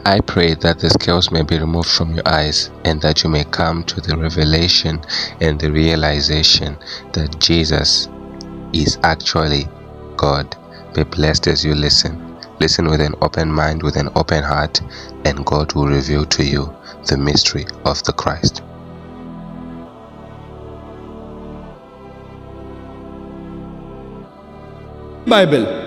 I pray that the scales may be removed from your eyes and that you may come to the revelation and the realization that Jesus is actually God. Be blessed as you listen. Listen with an open mind, with an open heart, and God will reveal to you the mystery of the Christ. Bible,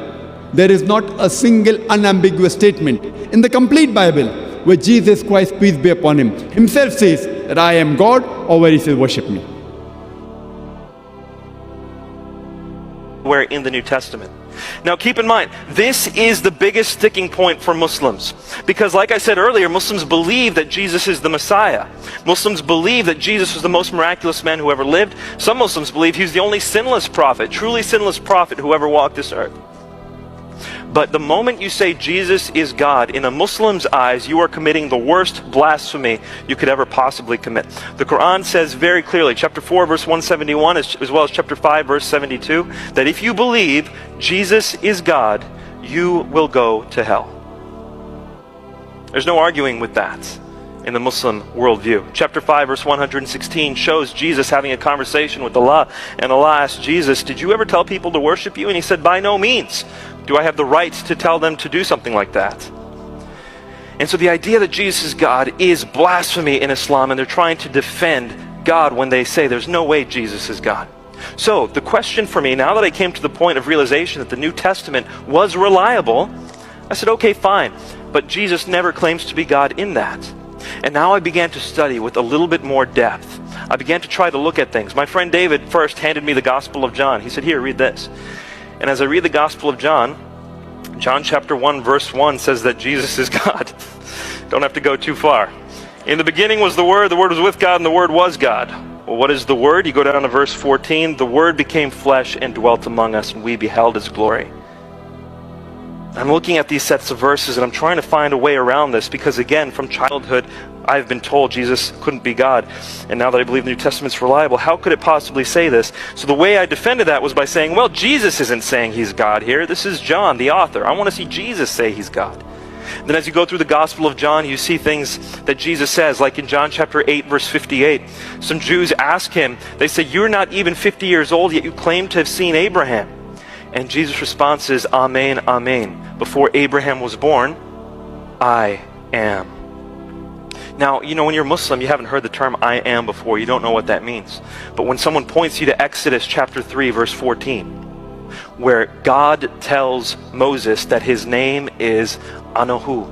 there is not a single unambiguous statement in the complete Bible where Jesus Christ, peace be upon him, himself says that I am God, or where he says worship me. Where in the New Testament. Now keep in mind, this is the biggest sticking point for Muslims. Because like I said earlier, Muslims believe that Jesus is the Messiah. Muslims believe that Jesus was the most miraculous man who ever lived. Some Muslims believe he's the only sinless prophet, truly sinless prophet who ever walked this earth. But the moment you say Jesus is God, in a Muslim's eyes, you are committing the worst blasphemy you could ever possibly commit. The Quran says very clearly, chapter 4, verse 171, as well as chapter 5, verse 72, that if you believe Jesus is God, you will go to hell. There's no arguing with that in the Muslim worldview. Chapter 5, verse 116 shows Jesus having a conversation with Allah, and Allah asked Jesus, did you ever tell people to worship you? And he said, by no means. Do I have the right to tell them to do something like that? And so the idea that Jesus is God is blasphemy in Islam, and they're trying to defend God when they say there's no way Jesus is God. So the question for me, now that I came to the point of realization that the New Testament was reliable, I said, okay, fine, but Jesus never claims to be God in that. And now I began to study with a little bit more depth. I began to try to look at things. My friend David first handed me the Gospel of John. He said, here, read this. And as I read the Gospel of John, John chapter 1 verse 1 says that Jesus is God. Don't have to go too far. In the beginning was the Word was with God, and the Word was God. Well, what is the Word? You go down to verse 14. The Word became flesh and dwelt among us, and we beheld His glory. I'm looking at these sets of verses, and I'm trying to find a way around this, because again, from childhood, I've been told Jesus couldn't be God. And now that I believe the New Testament's reliable, how could it possibly say this? So the way I defended that was by saying, well, Jesus isn't saying He's God here. This is John, the author. I want to see Jesus say He's God. Then as you go through the Gospel of John, you see things that Jesus says, like in John chapter 8, verse 58. Some Jews ask Him, they say, you're not even 50 years old, yet you claim to have seen Abraham. And Jesus' response is, Amen, Amen. Before Abraham was born, I am. Now, you know, when you're Muslim, you haven't heard the term I am before. You don't know what that means. But when someone points you to Exodus chapter 3, verse 14, where God tells Moses that his name is Anohu,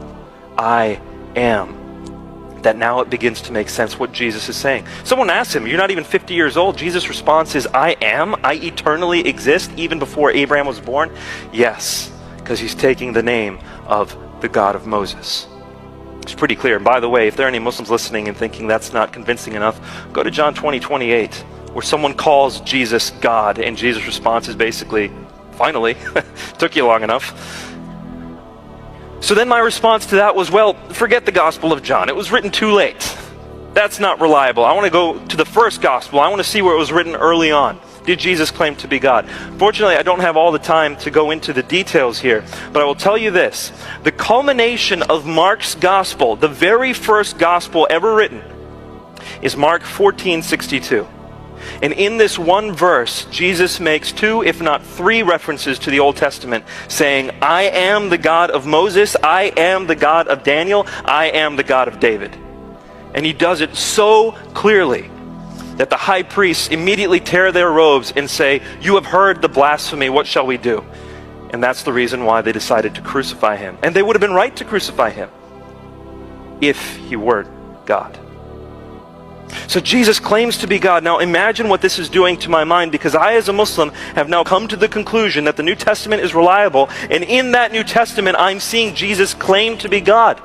I am, that now it begins to make sense what Jesus is saying. Someone asks him, you're not even 50 years old. Jesus' response is, I am? I eternally exist even before Abraham was born? Yes, because he's taking the name of the God of Moses. It's pretty clear. And by the way, if there are any Muslims listening and thinking that's not convincing enough, go to John 20:28, where someone calls Jesus God, and Jesus' response is basically, finally, took you long enough. So then my response to that was, well, forget the Gospel of John. It was written too late. That's not reliable. I want to go to the first Gospel. I want to see where it was written early on. Did Jesus claim to be God? Fortunately, I don't have all the time to go into the details here, but I will tell you this. The culmination of Mark's Gospel, the very first Gospel ever written, is Mark 14:62. And in this one verse, Jesus makes 2, if not 3 references to the Old Testament, saying, I am the God of Moses, I am the God of Daniel, I am the God of David. And he does it so clearly that the high priests immediately tear their robes and say, you have heard the blasphemy, what shall we do? And that's the reason why they decided to crucify him. And they would have been right to crucify him if he were God. So Jesus claims to be God. Now imagine what this is doing to my mind, because I as a Muslim have now come to the conclusion that the New Testament is reliable, and in that New Testament I'm seeing Jesus claim to be God.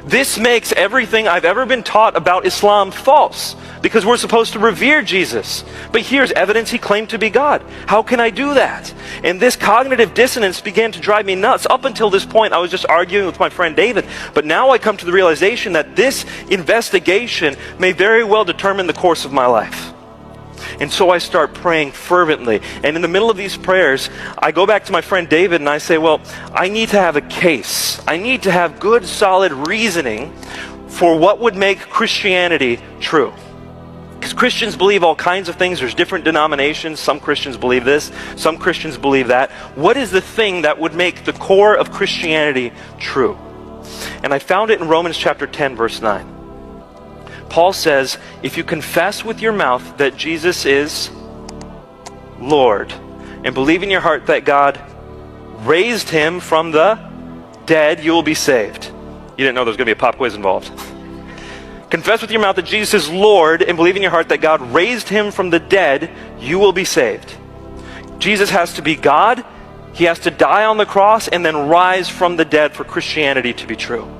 This makes everything I've ever been taught about Islam false, because we're supposed to revere Jesus. But here's evidence he claimed to be God. How can I do that? And this cognitive dissonance began to drive me nuts. Up until this point, I was just arguing with my friend David. But now I come to the realization that this investigation may very well determine the course of my life. And so I start praying fervently. And in the middle of these prayers, I go back to my friend David and I say, well, I need to have a case. I need to have good, solid reasoning for what would make Christianity true. Because Christians believe all kinds of things. There's different denominations. Some Christians believe this. Some Christians believe that. What is the thing that would make the core of Christianity true? And I found it in Romans chapter 10, verse 9. Paul says, if you confess with your mouth that Jesus is Lord, and believe in your heart that God raised him from the dead, you will be saved. You didn't know there was going to be a pop quiz involved. Confess with your mouth that Jesus is Lord, and believe in your heart that God raised him from the dead, you will be saved. Jesus has to be God. He has to die on the cross and then rise from the dead for Christianity to be true.